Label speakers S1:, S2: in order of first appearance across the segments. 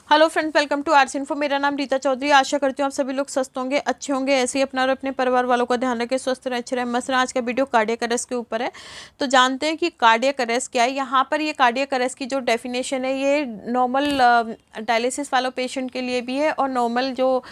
S1: Hello friends, welcome to arts info. मेरा नाम रीता चौधरी। आशा करती हूँ आप सभी लोग स्वस्थ होंगे, अच्छे होंगे। ऐसे ही अपना और अपने परिवार वालों का ध्यान रखें, स्वस्थ रहें, अच्छे रहें, मस्त रहें। आज का वीडियो कार्डियक अरेस्ट के ऊपर है। तो जानते हैं कि कार्डियक अरेस्ट क्या है। यहाँ पर ये कार्डियक अरेस्ट की जो डेफिनेशन है, ये नॉर्मल डायलिसिस वालों पेशेंट के लिए भी है और नॉर्मल जो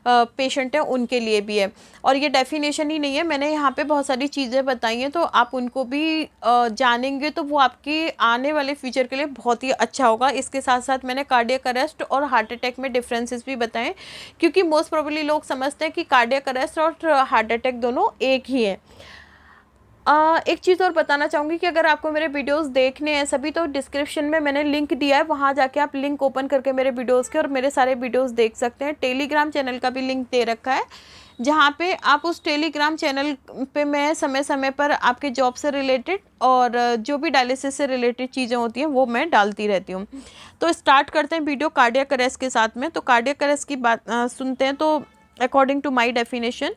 S1: पेशेंट है उनके लिए भी है। और ये डेफिनेशन ही नहीं है, मैंने यहाँ पे बहुत सारी चीज़ें बताई हैं, तो आप उनको भी जानेंगे तो वो आपके आने वाले फ्यूचर के लिए बहुत ही अच्छा होगा। इसके साथ साथ मैंने कार्डियक अरेस्ट और हार्ट अटैक में डिफरेंसेस भी बताएं, क्योंकि मोस्ट प्रोबेबली लोग समझते हैं कि कार्डियक अरेस्ट और हार्ट अटैक दोनों एक ही है। एक चीज़ और बताना चाहूँगी कि अगर आपको मेरे वीडियोस देखने हैं सभी, तो डिस्क्रिप्शन में मैंने लिंक दिया है, वहाँ जाके आप लिंक ओपन करके मेरे वीडियोस के और मेरे सारे वीडियोस देख सकते हैं। टेलीग्राम चैनल का भी लिंक दे रखा है, जहाँ पे आप उस टेलीग्राम चैनल पे मैं समय समय पर आपके जॉब से रिलेटेड और जो भी डायलिसिस से रिलेटेड चीज़ें होती हैं वो मैं डालती रहती हूँ। तो स्टार्ट करते हैं वीडियो कार्डियक अरेस्ट के साथ में। तो कार्डियक अरेस्ट की बात सुनते हैं। तो according to my definition,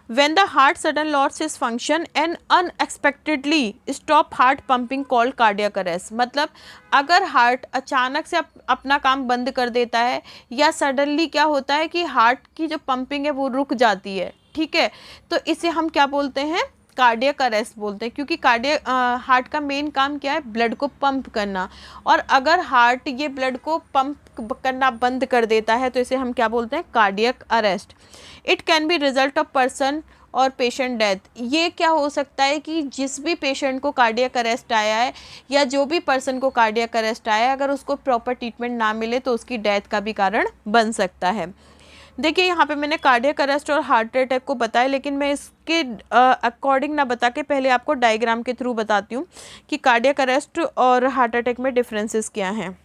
S1: when the heart sudden loss its function and unexpectedly stop heart pumping called cardiac arrest। मतलब अगर हार्ट अचानक से अपना काम बंद कर देता है या सडनली क्या होता है कि हार्ट की जो पंपिंग है वो रुक जाती है, ठीक है, तो इसे हम क्या बोलते हैं, कार्डियक अरेस्ट बोलते हैं। क्योंकि कार्डियक हार्ट का मेन काम क्या है, ब्लड को पंप करना। और अगर हार्ट ये ब्लड को पंप करना बंद कर देता है तो इसे हम क्या बोलते हैं, cardiac arrest. It can be result of person और पेशेंट डेथ। ये क्या हो सकता है कि जिस भी पेशेंट को कार्डियक अरेस्ट आया है या जो भी पर्सन को कार्डियक अरेस्ट आया है, अगर उसको प्रॉपर ट्रीटमेंट ना मिले तो उसकी डेथ का भी कारण बन सकता है। देखिए, यहाँ पे मैंने कार्डियक अरेस्ट और हार्ट अटैक को बताया, लेकिन मैं इसके अकॉर्डिंग ना बता के पहले आपको डायग्राम के थ्रू बताती हूँ कि कार्डियक अरेस्ट और हार्ट अटैक में डिफरेंसेस क्या हैं।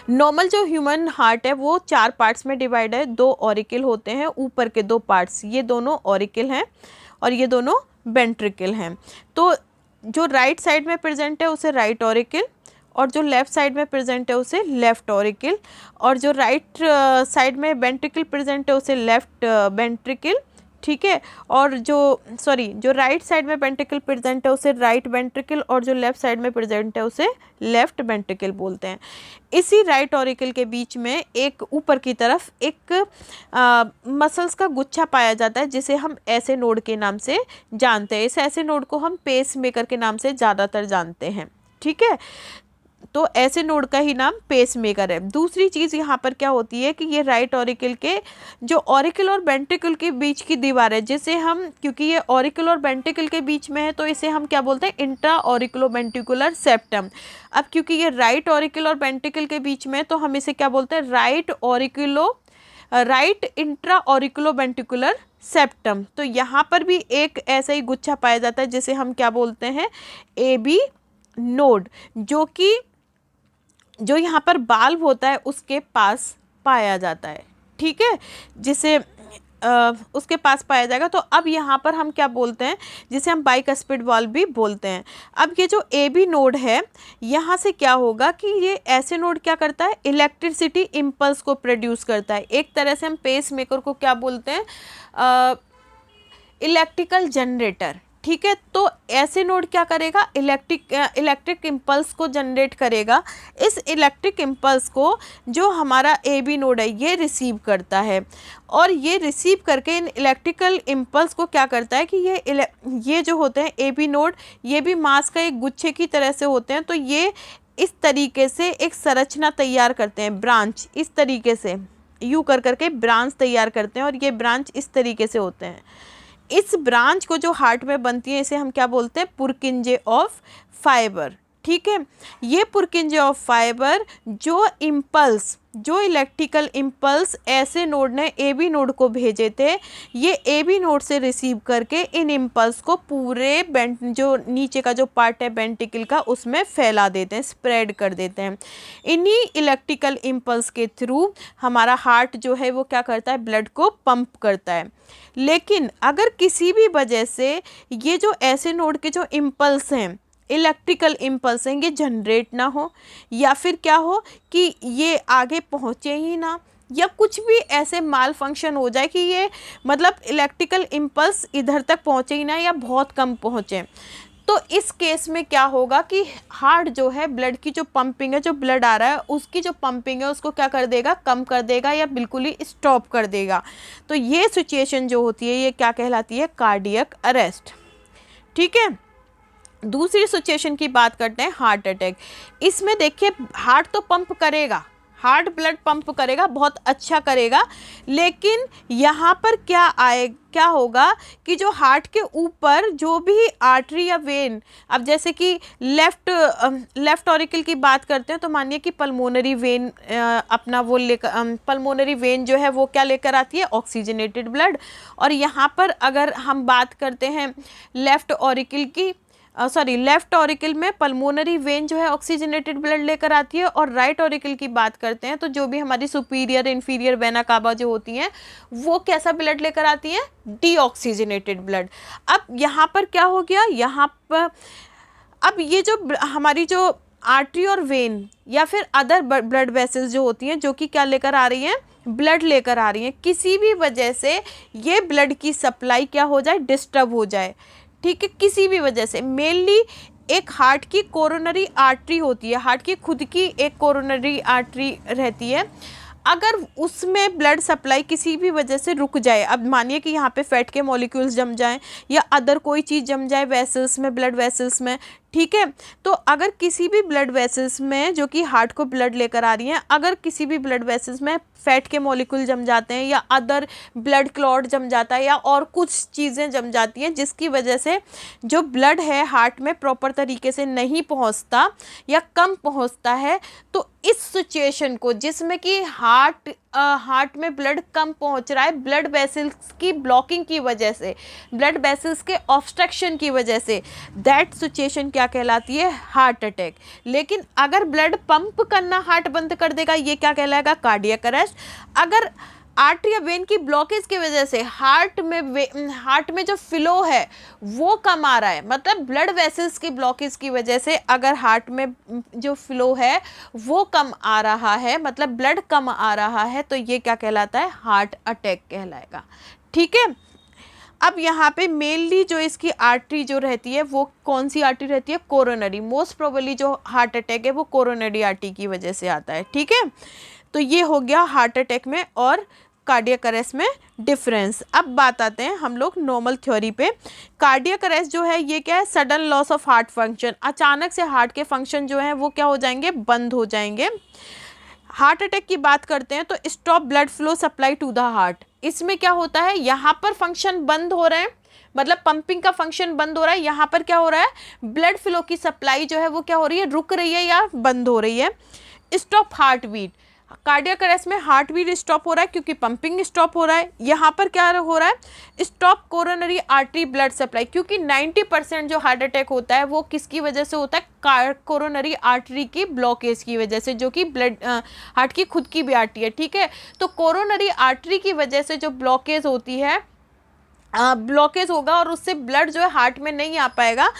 S1: नॉर्मल जो ह्यूमन हार्ट है वो 4 पार्ट्स में डिवाइड है। 2 ऑरिकल होते हैं, ऊपर के 2 पार्ट्स, ये दोनों ऑरिकल हैं और ये दोनों वेंट्रिकल हैं। तो जो राइट साइड में प्रेजेंट है उसे राइट ऑरिकल, और जो लेफ़्ट साइड में प्रेजेंट है उसे लेफ़्ट ऑरिकल, और जो राइट साइड में वेंट्रिकल प्रेजेंट है उसे लेफ़्ट वेंट्रिकल, ठीक है। और जो राइट साइड में वेंट्रिकल प्रेजेंट है उसे राइट वेंट्रिकल, और जो लेफ़्ट साइड में प्रेजेंट है उसे लेफ़्ट वेंट्रिकल बोलते हैं। इसी राइट ऑरिकल के बीच में एक ऊपर की तरफ एक मसल्स का गुच्छा पाया जाता है, जिसे हम ऐसे नोड के नाम से जानते हैं। इस ऐसे नोड को हम पेस मेकर के नाम से ज़्यादातर जानते हैं, ठीक है। तो ऐसे नोड का ही नाम पेस मेकर है। दूसरी चीज़ यहाँ पर क्या होती है कि ये राइट ऑरिकल के जो ऑरिकल और वेंट्रिकल के बीच की दीवार है, जिसे हम, क्योंकि ये ऑरिकल और वेंट्रिकल के बीच में है तो इसे हम क्या बोलते हैं, इंट्रा ऑरिकुलो वेंट्रिकुलर सेप्टम। अब क्योंकि ये राइट ऑरिकल और वेंट्रिकल के बीच में है तो हम इसे क्या बोलते हैं, right intra auriculo ventricular septum. तो यहाँ पर भी एक ऐसा ही गुच्छा पाया जाता है जिसे हम क्या बोलते हैं, ए बी नोड, जो यहाँ पर बाल्व होता है उसके पास पाया जाता है, ठीक है, जिसे उसके पास पाया जाएगा। तो अब यहाँ पर हम क्या बोलते हैं, जिसे हम बाइकस्पिड वाल्व भी बोलते हैं। अब ये जो ए बी नोड है, यहाँ से क्या होगा कि ये ऐसे नोड क्या करता है, इलेक्ट्रिसिटी इम्पल्स को प्रोड्यूस करता है। एक तरह से हम पेस मेकर को क्या बोलते हैं, इलेक्ट्रिकल जनरेटर, ठीक है। तो ऐसे नोड क्या करेगा, इलेक्ट्रिक इम्पल्स को जनरेट करेगा। इस इलेक्ट्रिक इम्पल्स को जो हमारा ए बी नोड है ये रिसीव करता है, और ये रिसीव करके इन इलेक्ट्रिकल इम्पल्स को क्या करता है कि ये जो होते हैं ए बी नोड, ये भी मास का एक गुच्छे की तरह से होते हैं। तो ये इस तरीके से एक संरचना तैयार करते हैं, ब्रांच, इस तरीके से यू कर करके ब्रांच तैयार करते हैं, और ये ब्रांच इस तरीके से होते हैं। इस ब्रांच को जो हार्ट में बनती है इसे हम क्या बोलते हैं, पुरकिंजे ऑफ फाइबर, ठीक है। ये पुरकिंजे ऑफ फाइबर जो इलेक्ट्रिकल इम्पल्स ऐसे नोड ने ए बी नोड को भेजे थे, ये ए बी नोड से रिसीव करके इन इम्पल्स को पूरे जो नीचे का जो पार्ट है वेंट्रिकल का उसमें फैला देते हैं, स्प्रेड कर देते हैं। इन्हीं इलेक्ट्रिकल इम्पल्स के थ्रू हमारा हार्ट जो है वो क्या करता है, ब्लड को पंप करता है। लेकिन अगर किसी भी वजह से ये जो ऐसे नोड के जो इम्पल्स हैं, इलेक्ट्रिकल इम्पल्स हैं, ये जनरेट ना हो, या फिर क्या हो कि ये आगे पहुँचे ही ना, या कुछ भी ऐसे माल फंक्शन हो जाए कि ये मतलब इलेक्ट्रिकल इम्पल्स इधर तक पहुँचे ही ना या बहुत कम पहुँचे, तो इस केस में क्या होगा कि हार्ट जो है, ब्लड की जो पंपिंग है, जो ब्लड आ रहा है उसकी जो पंपिंग है उसको क्या कर देगा, कम कर देगा या बिल्कुल ही स्टॉप कर देगा। तो ये सिचुएशन जो होती है ये क्या कहलाती है, कार्डियक अरेस्ट। ठीक है, दूसरी सिचुएशन की बात करते हैं, हार्ट अटैक। इसमें देखिए हार्ट तो पंप करेगा, हार्ट ब्लड पंप करेगा, बहुत अच्छा करेगा, लेकिन यहाँ पर क्या होगा कि जो हार्ट के ऊपर जो भी आर्टरी या वेन, अब जैसे कि लेफ्ट ऑरिकल की बात करते हैं तो मानिए कि पल्मोनरी वेन अपना वो लेकर, पल्मोनरी वेन जो है वो क्या लेकर आती है, ऑक्सीजनेटेड ब्लड। और यहाँ पर अगर हम बात करते हैं लेफ्ट ऑरिकल में पल्मोनरी वेन जो है ऑक्सीजनेटेड ब्लड लेकर आती है, और राइट ऑरिकल की बात करते हैं तो जो भी हमारी सुपीरियर इन्फीरियर वेना कावा जो होती हैं वो कैसा ब्लड लेकर आती हैं, डीऑक्सीजनेटेड ब्लड। अब यहाँ पर क्या हो गया, यहाँ पर अब ये जो हमारी जो आर्टरी और वेन या फिर अदर ब्लड वेसल्स जो होती हैं जो कि क्या लेकर आ रही हैं, ब्लड लेकर आ रही हैं, किसी भी वजह से ये ब्लड की सप्लाई क्या हो जाए, डिस्टर्ब हो जाए। ठीक है, किसी भी वजह से, मेनली एक हार्ट की कोरोनरी आर्टरी होती है, हार्ट की खुद की एक कोरोनरी आर्टरी रहती है, अगर उसमें ब्लड सप्लाई किसी भी वजह से रुक जाए, अब मानिए कि यहाँ पे फैट के मॉलिक्यूल्स जम जाएं या अदर कोई चीज़ जम जाए वेसल्स में, ब्लड वेसल्स में, ठीक है, तो अगर किसी भी ब्लड वेसल्स में जो कि हार्ट को ब्लड लेकर आ रही हैं, अगर किसी भी ब्लड वेसल्स में फैट के मॉलिक्यूल जम जाते हैं या अदर ब्लड क्लॉट जम जाता है या और कुछ चीज़ें जम जाती हैं जिसकी वजह से जो ब्लड है हार्ट में प्रॉपर तरीके से नहीं पहुंचता या कम पहुंचता है, तो इस सिचुएशन को जिसमें कि हार्ट में ब्लड कम पहुंच रहा है ब्लड वेसल्स की ब्लॉकिंग की वजह से, ब्लड वेसल्स के ऑब्स्ट्रक्शन की वजह से, दैट सिचुएशन क्या कहलाती है, हार्ट अटैक। लेकिन अगर ब्लड पंप करना हार्ट बंद कर देगा, ये क्या कहलाएगा, कार्डियक अरेस्ट। अगर आर्टरी या वेन की ब्लॉकेज की वजह से हार्ट में जो फ्लो है वो कम आ रहा है, मतलब ब्लड वेसल्स की ब्लॉकेज की वजह से अगर हार्ट में जो फ्लो है वो कम आ रहा है, मतलब ब्लड कम आ रहा है, तो ये क्या कहलाता है, हार्ट अटैक कहलाएगा। ठीक है, अब यहाँ पे मेनली जो इसकी आर्टरी जो रहती है वो कौन सी आर्टरी रहती है, कोरोनरी। मोस्ट प्रोबेबली जो हार्ट अटैक है वो कोरोनरी आर्टरी की वजह से आता है। ठीक है, तो ये हो गया हार्ट अटैक में और कार्डियक अरेस्ट में डिफरेंस। अब बात आते हैं हम लोग नॉर्मल थ्योरी पे। कार्डियक अरेस्ट जो है ये क्या है, sudden loss of heart function, अचानक से हार्ट के फंक्शन जो हैं वो क्या हो जाएंगे, बंद हो जाएंगे। हार्ट अटैक की बात करते हैं तो stop blood flow supply to the heart. इसमें क्या होता है, यहाँ पर फंक्शन बंद हो रहे हैं, मतलब पंपिंग का फंक्शन बंद हो रहा है, यहाँ पर क्या हो रहा है, ब्लड फ्लो की सप्लाई जो है वो क्या हो रही है, रुक रही है या बंद हो रही है। Stop heart beat, cardiac arrest में हार्ट बीट स्टॉप हो रहा है क्योंकि पंपिंग स्टॉप हो रहा है। यहाँ पर क्या हो रहा है, stop coronary artery blood supply, क्योंकि 90% जो हार्ट अटैक होता है वो किसकी वजह से होता है, कोरोनरी आर्टरी की ब्लॉकेज की वजह से, जो कि ब्लड हार्ट की खुद की भी आर्टरी है। ठीक है, तो कोरोनरी आर्टरी की वजह से जो ब्लॉकेज होती है, ब्लॉकेज होगा और उससे ब्लड जो है हार्ट में नहीं आ पाएगा,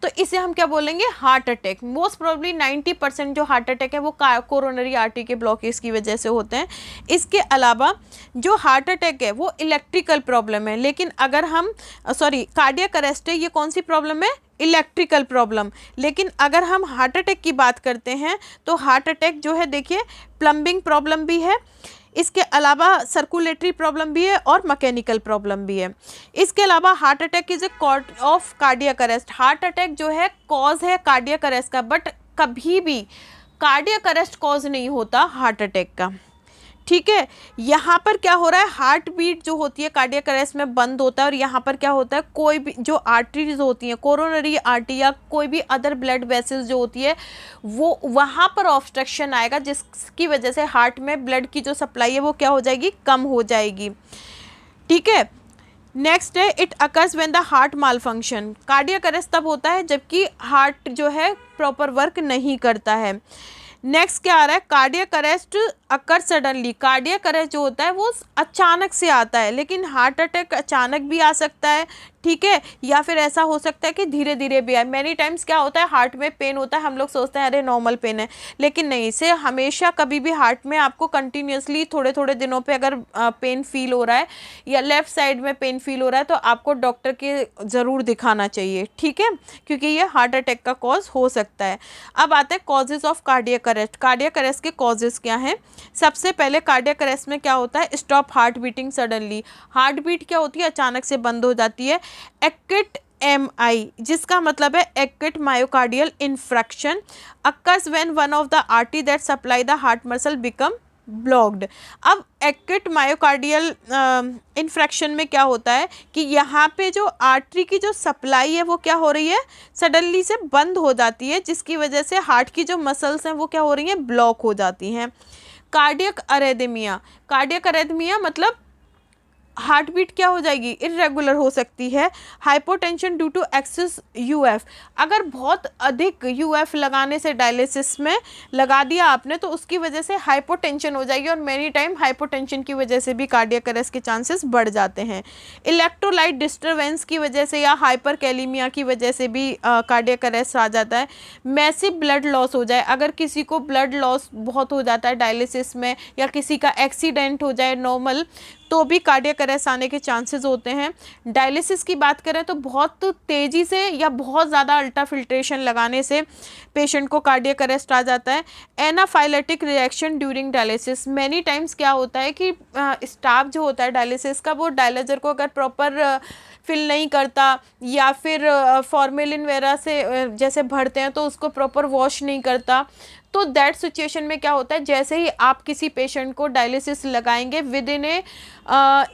S1: तो इसे हम क्या बोलेंगे, हार्ट अटैक। मोस्ट प्रोबेबली 90% जो हार्ट अटैक है वो कोरोनरी आर्टरी के ब्लॉकेज की वजह से होते हैं। इसके अलावा जो हार्ट अटैक है वो इलेक्ट्रिकल प्रॉब्लम है, लेकिन अगर हम कार्डियक अरेस्ट है, ये कौन सी प्रॉब्लम है, इलेक्ट्रिकल प्रॉब्लम। लेकिन अगर हम हार्ट अटैक की बात करते हैं तो हार्ट अटैक जो है देखिए प्लम्बिंग प्रॉब्लम भी है, इसके अलावा सर्कुलेटरी प्रॉब्लम भी है और मैकेनिकल प्रॉब्लम भी है। इसके अलावा heart attack is a cause of cardiac arrest, heart attack जो है कॉज है कार्डियक अरेस्ट का, बट कभी भी कार्डियक अरेस्ट कॉज नहीं होता हार्ट अटैक का। ठीक है, यहाँ पर क्या हो रहा है, हार्ट बीट जो होती है कार्डियक अरेस्ट में बंद होता है, और यहाँ पर क्या होता है, कोई भी जो आर्टरीज होती हैं, कोरोनरी आर्टरी या कोई भी अदर ब्लड वेसल्स जो होती है वो वहाँ पर ऑब्स्ट्रक्शन आएगा, जिसकी वजह से हार्ट में ब्लड की जो सप्लाई है वो क्या हो जाएगी, कम हो जाएगी। ठीक है, नेक्स्ट है it occurs when the heart mall function, cardiac arrest तब होता है जबकि हार्ट जो है प्रॉपर वर्क नहीं करता है। नेक्स्ट क्या आ रहा है, कार्डियक अरेस्ट अकर सडनली, कार्डियक अरेस्ट जो होता है वो अचानक से आता है, लेकिन हार्ट अटैक अचानक भी आ सकता है, ठीक है, या फिर ऐसा हो सकता है कि धीरे धीरे भी आए। मैनी टाइम्स क्या होता है, हार्ट में पेन होता है, हम लोग सोचते हैं अरे नॉर्मल पेन है, लेकिन नहीं, इसे हमेशा कभी भी हार्ट में आपको कंटिन्यूसली थोड़े थोड़े दिनों पे अगर पेन फील हो रहा है या लेफ्ट साइड में पेन फील हो रहा है तो आपको डॉक्टर के ज़रूर दिखाना चाहिए, ठीक है, क्योंकि ये हार्ट अटैक का कॉज हो सकता है। अब आते हैं causes of cardiac arrest. Cardiac arrest के कॉजेज़ क्या हैं? सबसे पहले कार्डियक अरेस्ट में क्या होता है, stop heart beating suddenly. Heart beat क्या होती है, अचानक से बंद हो जाती है। एक्यूट MI, जिसका मतलब है acute myocardial infarction, occurs when one of the artery that supply the heart muscle become blocked. अब एक्यूट मायोकार्डियल इन्फ्रैक्शन में क्या होता है कि यहाँ पे जो आर्टरी की जो सप्लाई है वो क्या हो रही है, सडनली से बंद हो जाती है, जिसकी वजह से हार्ट की जो मसल्स हैं वो क्या हो रही हैं, ब्लॉक हो जाती हैं। कार्डियक अरेदमिया, कार्डियक अरेदमिया मतलब हार्ट बीट क्या हो जाएगी, इरेगुलर हो सकती है। Hypotension due to excess UF, अगर बहुत अधिक यूएफ लगाने से डायलिसिस में लगा दिया आपने तो उसकी वजह से हाइपोटेंशन हो जाएगी, और मेनी टाइम हाइपोटेंशन की वजह से भी कार्डियक अरेस्ट के चांसेस बढ़ जाते हैं। इलेक्ट्रोलाइट डिस्टर्बेंस की वजह से या हाइपरकैलेमिया की वजह से भी कार्डियक अरेस्ट आ जाता है। मैसिव ब्लड लॉस हो जाए, अगर किसी को ब्लड लॉस बहुत हो जाता है डायलिसिस में, या किसी का एक्सीडेंट हो जाए नॉर्मल, तो भी कार्डियक अरेस्ट आने के चांसेस होते हैं। डायलिसिस की बात करें तो बहुत तेज़ी से या बहुत ज़्यादा अल्ट्रा फिल्ट्रेशन लगाने से पेशेंट को कार्डियक अरेस्ट आ जाता है। Anaphylactic reaction during dialysis, many times क्या होता है कि स्टाफ जो होता है डायलिसिस का, वो डायलिजर को अगर प्रॉपर फिल नहीं करता या फिर फॉर्मेलिन वगैरह से जैसे भरते हैं तो उसको प्रॉपर वॉश नहीं करता, तो दैट सिचुएशन में क्या होता है, जैसे ही आप किसी पेशेंट को डायलिसिस लगाएंगे विद इन ए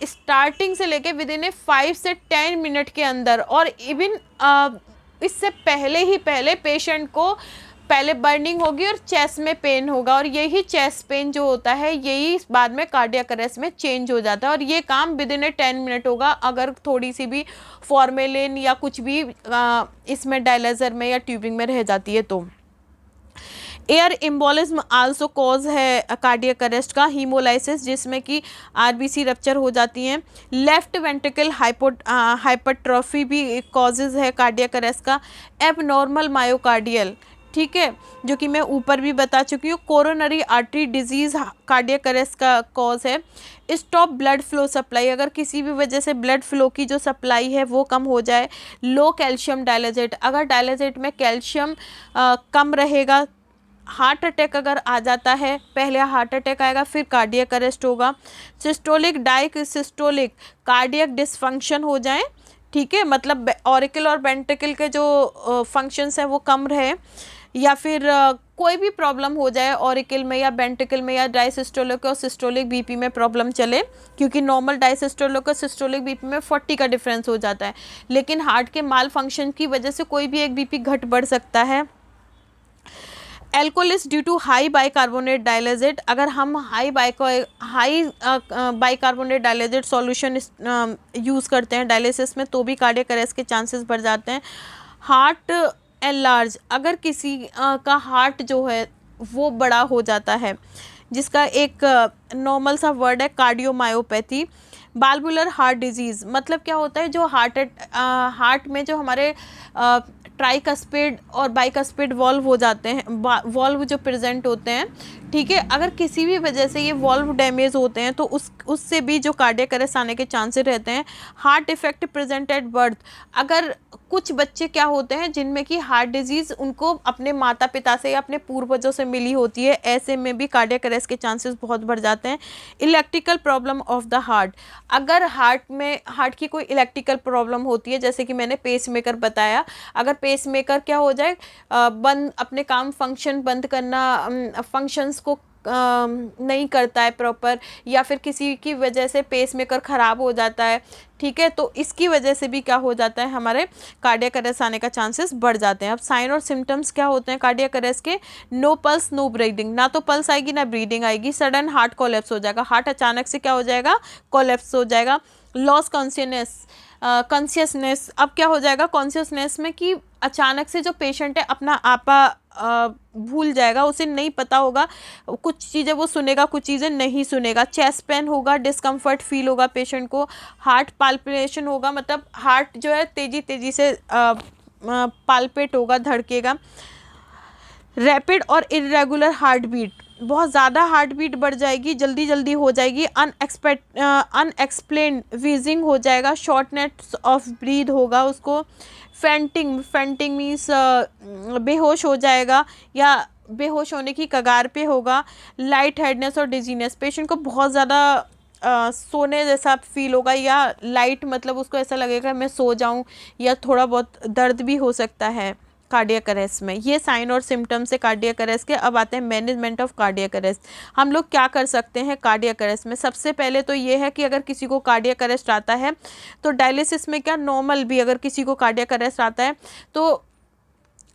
S1: स्टार्टिंग से लेके विद इन ए 5 से 10 मिनट के अंदर, और इवन इससे पहले पेशेंट को पहले बर्निंग होगी और चेस्ट में पेन होगा, और यही चेस्ट पेन जो होता है यही बाद में कार्डियक अरेस्ट में चेंज हो जाता है, और ये काम विद इन ए 10 मिनट होगा अगर थोड़ी सी भी फॉर्मेलिन या कुछ भी इसमें डायलिजर में या ट्यूबिंग में रह जाती है तो। एयर एम्बोलिज्म आल्सो कॉज है कार्डियक अरेस्ट का। हीमोलाइसिस, जिसमें कि आरबीसी रप्चर हो जाती हैं। लेफ्ट वेंट्रिकल हाइपरट्रॉफी भी कॉजेज है कार्डियक अरेस्ट का। एबनॉर्मल मायोकार्डियल, ठीक है, जो कि मैं ऊपर भी बता चुकी हूँ। Coronary artery disease cardiac arrest का कॉज है। स्टॉप ब्लड फ्लो सप्लाई, अगर किसी भी वजह से ब्लड फ्लो की जो सप्लाई है वो कम हो जाए। लो कैल्शियम डायलिजेट, अगर डायलिजेट में कैल्शियम कम रहेगा, हार्ट अटैक अगर आ जाता है, पहले हार्ट अटैक आएगा फिर कार्डियक अरेस्ट होगा। सिस्टोलिक डायसिस्टोलिक कार्डियक डिसफंक्शन हो जाए, ठीक है, मतलब ऑरिकल और वेंट्रिकल के जो फंक्शंस हैं वो कम रहे, या फिर कोई भी प्रॉब्लम हो जाए ऑरिकल में या वेंट्रिकल में, या डायसिस्टोलिक और सिस्टोलिक बीपी में प्रॉब्लम चले, क्योंकि नॉर्मल डायसिस्टोलिक और सिस्टोलिक बीपी में 40 का डिफरेंस हो जाता है, लेकिन हार्ट के माल फंक्शन की वजह से कोई भी एक बीपी घट बढ़ सकता है। एल्कोलिस ड्यू टू हाई बाइकार्बोनेट डायलिजेट, अगर हम हाई बाइकार्बोनेट डायलिजेट सॉल्यूशन यूज़ करते हैं डायलिसिस में तो भी कार्डियक अरेस्ट के चांसेस बढ़ जाते हैं। हार्ट एनलार्ज, अगर किसी का हार्ट जो है वो बड़ा हो जाता है, जिसका एक नॉर्मल सा वर्ड है कार्डियोमायोपैथी। बाल्बुलर हार्ट डिजीज़, मतलब क्या होता है, जो हार्ट में जो हमारे ट्राइकस्पिड और बाइकस्पिड वॉल्व हो जाते हैं, वॉल्व जो प्रेजेंट होते हैं, ठीक है, अगर किसी भी वजह से ये वॉल्व डैमेज होते हैं तो उससे भी जो कार्डियक अरेस्ट आने के चांसेस रहते हैं। Heart effect present at birth, अगर कुछ बच्चे क्या होते हैं जिनमें कि हार्ट डिजीज़ उनको अपने माता पिता से या अपने पूर्वजों से मिली होती है, ऐसे में भी कार्डियक अरेस्ट के चांसेस बहुत बढ़ जाते हैं। Electrical problem of the heart, अगर हार्ट की कोई इलेक्ट्रिकल प्रॉब्लम होती है, जैसे कि मैंने पेसमेकर बताया, अगर पेसमेकर क्या हो जाए, बंद अपने काम फंक्शन बंद करना, फंक्शंस को नहीं करता है प्रॉपर, या फिर किसी की वजह से पेसमेकर ख़राब हो जाता है, ठीक है, तो इसकी वजह से भी क्या हो जाता है, हमारे कार्डियक अरेस्ट आने का चांसेस बढ़ जाते हैं। अब साइन और सिम्टम्स क्या होते हैं कार्डियक अरेस्ट के? नो पल्स नो ब्रीदिंग, ना तो पल्स आएगी ना ब्रीदिंग आएगी। सडन हार्ट कोलैप्स हो जाएगा, हार्ट अचानक से क्या हो जाएगा, कोलैप्स हो जाएगा। लॉस कॉन्शियसनेस, अब क्या हो जाएगा कॉन्शियसनेस में कि अचानक से जो पेशेंट है अपना आपा भूल जाएगा, उसे नहीं पता होगा, कुछ चीज़ें वो सुनेगा, कुछ चीज़ें नहीं सुनेगा। चेस्ट पेन होगा, डिस्कम्फर्ट फील होगा पेशेंट को, हार्ट पाल्पिटेशन होगा, मतलब हार्ट जो है तेज़ी तेज़ी से पाल्पेट होगा, धड़केगा। रैपिड और इरेगुलर हार्ट बीट, बहुत ज़्यादा हार्ट बीट बढ़ जाएगी, जल्दी जल्दी हो जाएगी। अनएक्सप्लेन्ड वीजिंग हो जाएगा, शॉर्टनेस ऑफ ब्रीथ होगा उसको। फेंटिंग मीन्स बेहोश हो जाएगा या बेहोश होने की कगार पे होगा। लाइट हेडनेस और डिजीनेस, पेशेंट को बहुत ज़्यादा सोने जैसा फील होगा, या लाइट मतलब उसको ऐसा लगेगा मैं सो जाऊं, या थोड़ा बहुत दर्द भी हो सकता है कार्डियक अरेस्ट में। ये साइन और सिम्टम्स है कार्डियक अरेस्ट के। अब आते हैं मैनेजमेंट ऑफ कार्डियक अरेस्ट। हम लोग क्या कर सकते हैं कार्डियक अरेस्ट में? सबसे पहले तो ये है कि अगर किसी को कार्डियक अरेस्ट आता है तो डायलिसिस में क्या, नॉर्मल भी अगर किसी को कार्डियक अरेस्ट आता है तो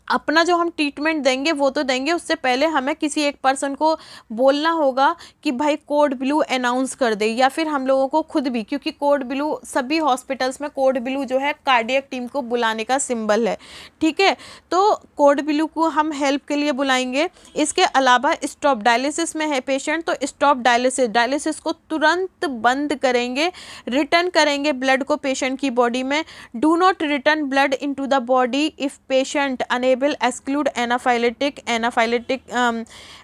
S1: अपना जो हम ट्रीटमेंट देंगे वो तो देंगे, उससे पहले हमें किसी एक पर्सन को बोलना होगा कि भाई कोड ब्लू अनाउंस कर दे, या फिर हम लोगों को खुद भी, क्योंकि कोड ब्लू सभी हॉस्पिटल्स में कोड ब्लू जो है कार्डियक टीम को बुलाने का सिंबल है, ठीक है। तो कोड ब्लू को हम हेल्प के लिए बुलाएंगे। इसके अलावा स्टॉप डायलिसिस में है पेशेंट तो स्टॉप डायलिसिस को तुरंत बंद करेंगे, रिटर्न करेंगे ब्लड को पेशेंट की बॉडी में। Do not return blood into the body if patient exclude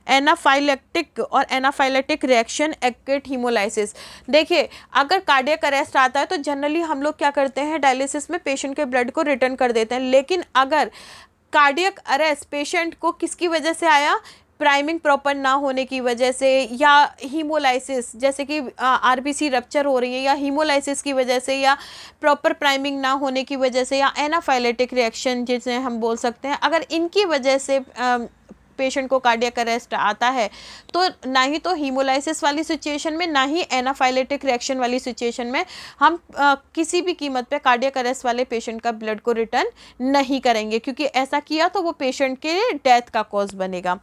S1: anaphylactic और एनाफाइलेक्टिक रिएक्शन एक्यूट हीमोलाइसिस। देखिए अगर कार्डियक अरेस्ट आता है तो जनरली हम लोग क्या करते हैं, डायलिसिस में पेशेंट के ब्लड को रिटर्न कर देते हैं। लेकिन अगर कार्डियक अरेस्ट पेशेंट को किसकी वजह से आया, प्राइमिंग प्रॉपर ना होने की वजह से, या हीमोलाइसिस जैसे कि आरबीसी रप्चर हो रही है, या हीमोलाइसिस की वजह से, या प्रॉपर प्राइमिंग ना होने की वजह से, या एनाफाइलेटिक रिएक्शन जिसे हम बोल सकते हैं, अगर इनकी वजह से पेशेंट को कार्डियक अरेस्ट आता है तो ना ही तो हीमोलाइसिस वाली सिचुएशन में, ना ही एनाफाइलेटिक रिएक्शन वाली सिचुएशन में हम किसी भी कीमत पे कार्डियक अरेस्ट वाले पेशेंट का ब्लड को रिटर्न नहीं करेंगे, क्योंकि ऐसा किया तो वो पेशेंट के डेथ का कॉज बनेगा।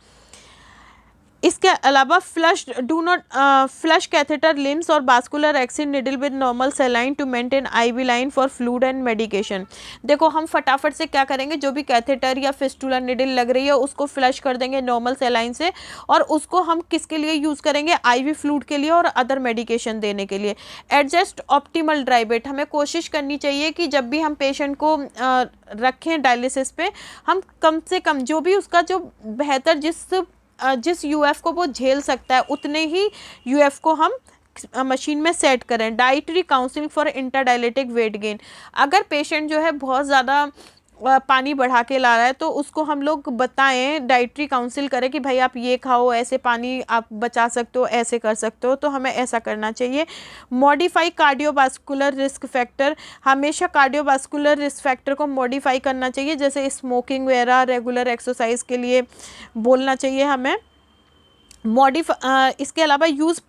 S1: इसके अलावा फ्लश कैथेटर लिम्स और vascular access needle with normal saline to maintain IV line for fluid and medication. देखो हम फटाफट से क्या करेंगे, जो भी कैथेटर या फिस्टुला निडल लग रही है उसको फ्लश कर देंगे नॉर्मल सेलाइन से, और उसको हम किसके लिए यूज़ करेंगे, आईवी फ्लूइड के लिए और अदर मेडिकेशन देने के लिए। एडजस्ट ऑप्टिमल ड्राई बेड, हमें कोशिश करनी चाहिए कि जब भी हम पेशेंट को रखें डायलिसिस पे, हम कम से कम जो भी उसका जो बेहतर जिस यूएफ को वो झेल सकता है उतने ही यूएफ को हम मशीन में सेट करें। Dietary counselling for interdialytic weight gain, अगर पेशेंट जो है बहुत ज़्यादा पानी बढ़ा के ला रहा है तो उसको हम लोग बताएं, डाइटरी काउंसिल करें कि भाई आप ये खाओ, ऐसे पानी आप बचा सकते हो, ऐसे कर सकते हो, तो हमें ऐसा करना चाहिए। मॉडिफाई कार्डियोवास्कुलर रिस्क फैक्टर, हमेशा कार्डियोवास्कुलर रिस्क फैक्टर को मॉडिफाई करना चाहिए, जैसे स्मोकिंग वगैरह, रेगुलर एक्सरसाइज के लिए बोलना चाहिए हमें। इसके अलावा यूज़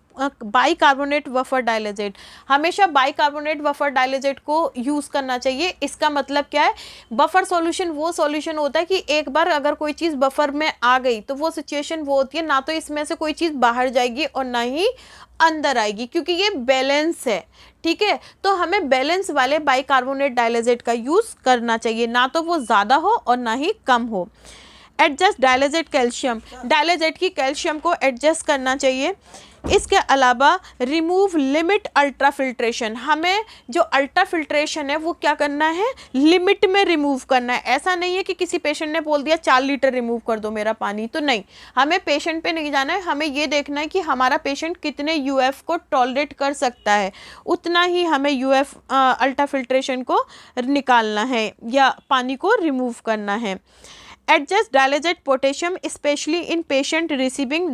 S1: बाइकार्बोनेट वफर डायलिजेट, हमेशा बाइकार्बोनेट वफर डायलिजेट को यूज़ करना चाहिए। इसका मतलब क्या है, बफर सॉल्यूशन वो सॉल्यूशन होता है कि एक बार अगर कोई चीज़ बफर में आ गई तो वो सिचुएशन वो होती है, ना तो इसमें से कोई चीज़ बाहर जाएगी और ना ही अंदर आएगी, क्योंकि ये बैलेंस है, ठीक है। तो हमें बैलेंस वाले बाइकार्बोनेट डायलिजेट का यूज़ करना चाहिए, ना तो वो ज़्यादा हो और ना ही कम हो। एडजस्ट डायलिजेट कैल्शियम, डायलिजेट की कैल्शियम को एडजस्ट करना चाहिए। इसके अलावा रिमूव लिमिट अल्ट्रा फिल्ट्रेशन, हमें जो अल्ट्रा फिल्ट्रेशन है वो क्या करना है, लिमिट में रिमूव करना है। ऐसा नहीं है कि किसी पेशेंट ने बोल दिया 4 लीटर रिमूव कर दो मेरा पानी, तो नहीं, हमें पेशेंट पे नहीं जाना है, हमें ये देखना है कि हमारा पेशेंट कितने यूएफ को टॉलरेट कर सकता है, उतना ही हमें यूएफ अल्ट्रा फिल्ट्रेशन को निकालना है या पानी को रिमूव करना है। Adjust dialysate potassium specially in patient receiving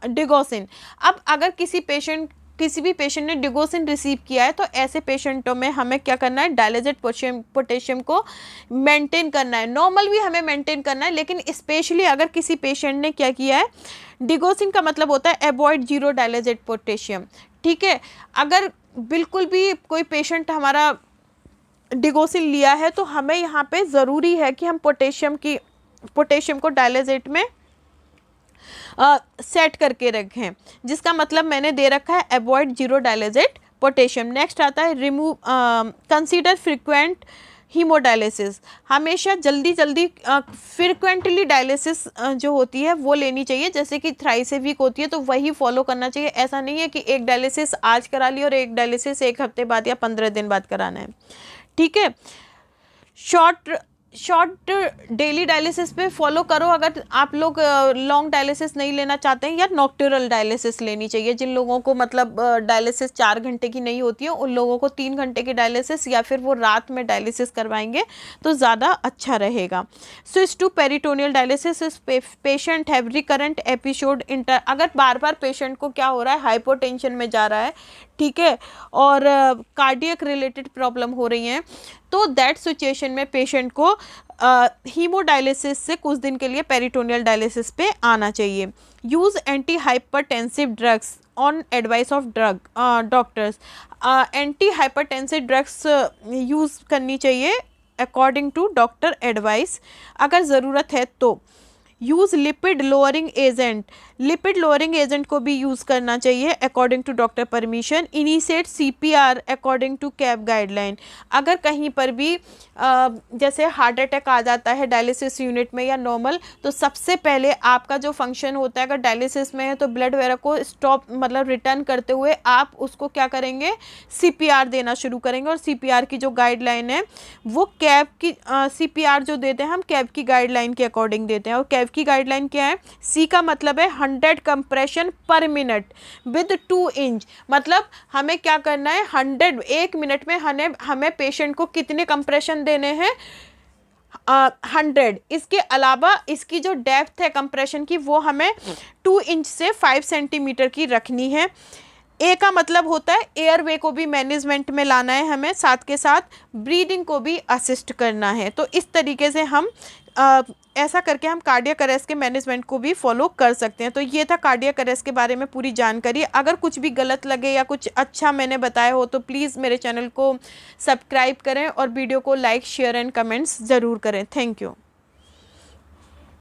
S1: digoxin, अब अगर किसी भी पेशेंट ने डिगोसिन रिसीव किया है तो ऐसे पेशेंटों में हमें क्या करना है, डायलिजेट पोटेशियम को मेंटेन करना है। नॉर्मल भी हमें मेंटेन करना है, लेकिन स्पेशली अगर किसी पेशेंट ने क्या किया है, डिगोसिन का मतलब होता है अवॉइड जीरो डायलिजेट पोटेशियम, ठीक है। अगर बिल्कुल भी कोई पेशेंट हमारा डिगोसिन लिया है तो हमें यहाँ पे ज़रूरी है कि हम पोटेशियम को डायलिजेट में सेट करके रखें, जिसका मतलब मैंने दे रखा है अवॉइड जीरो डायलिजेट पोटेशियम। नेक्स्ट आता है रिमूव कंसीडर फ्रीक्वेंट हीमोडायलिसिस, हमेशा जल्दी जल्दी फ्रिक्वेंटली डायलिसिस जो होती है वो लेनी चाहिए, जैसे कि थ्राइस ए वीक होती है तो वही फॉलो करना चाहिए। ऐसा नहीं है कि एक डायलिसिस आज करा ली और एक डायलिसिस एक हफ्ते बाद या 15 दिन बाद कराना है, ठीक है। शॉर्ट डेली डायलिसिस पे फॉलो करो अगर आप लोग लॉन्ग डायलिसिस नहीं लेना चाहते हैं, या नॉक्टुरल डायलिसिस लेनी चाहिए। जिन लोगों को मतलब डायलिसिस 4 घंटे की नहीं होती है उन लोगों को 3 घंटे की डायलिसिस या फिर वो रात में डायलिसिस करवाएंगे तो ज़्यादा अच्छा रहेगा। स्विच टू पेरिटोनियल डायलिसिस इस patient have recurrent episode inter, अगर बार बार पेशेंट को क्या हो रहा है, हाइपोटेंशन में जा रहा है, ठीक है, और कार्डियक रिलेटेड प्रॉब्लम हो रही हैं, तो दैट सिचुएशन में पेशेंट को हीमोडायलिसिस से कुछ दिन के लिए पेरिटोनियल डायलिसिस पे आना चाहिए। Use anti hypertensive drugs on advice of doctors, anti hypertensive drugs use करनी चाहिए अकॉर्डिंग टू डॉक्टर एडवाइस अगर ज़रूरत है तो। Use lipid lowering agent, lipid lowering agent को भी यूज़ करना चाहिए according to doctor permission. Initiate CPR according to cap guideline, अगर कहीं पर भी जैसे हार्ट अटैक आ जाता है डायलिसिस यूनिट में या नॉर्मल, तो सबसे पहले आपका जो फंक्शन होता है, अगर डायलिसिस में है तो ब्लड वगैरह को स्टॉप मतलब रिटर्न करते हुए आप उसको क्या करेंगे, CPR देना शुरू करेंगे। और CPR की जो गाइडलाइन है वो कैप की CPR जो देते हैं हम कैप की गाइडलाइन के अकॉर्डिंग देते हैं। और कैप की गाइडलाइन क्या है, C का मतलब है 100 कंप्रेशन पर मिनट विद 2 इंच, मतलब हमें क्या करना है, 100 1 मिनट में हमें पेशेंट को कितने कंप्रेशन देने हैं, 100। इसके अलावा इसकी जो डेप्थ है कंप्रेशन की वो हमें 2 इंच से 5 सेंटीमीटर की रखनी है। ए का मतलब होता है एयरवे को भी मैनेजमेंट में लाना है हमें, साथ के साथ ब्रीदिंग को भी असिस्ट करना है। तो इस तरीके से हम ऐसा करके हम कार्डियक अरेस्ट के मैनेजमेंट को भी फॉलो कर सकते हैं। तो ये था कार्डियक अरेस्ट के बारे में पूरी जानकारी। अगर कुछ भी गलत लगे या कुछ अच्छा मैंने बताया हो तो प्लीज़ मेरे चैनल को सब्सक्राइब करें और वीडियो को लाइक शेयर एंड कमेंट्स ज़रूर करें। Thank you.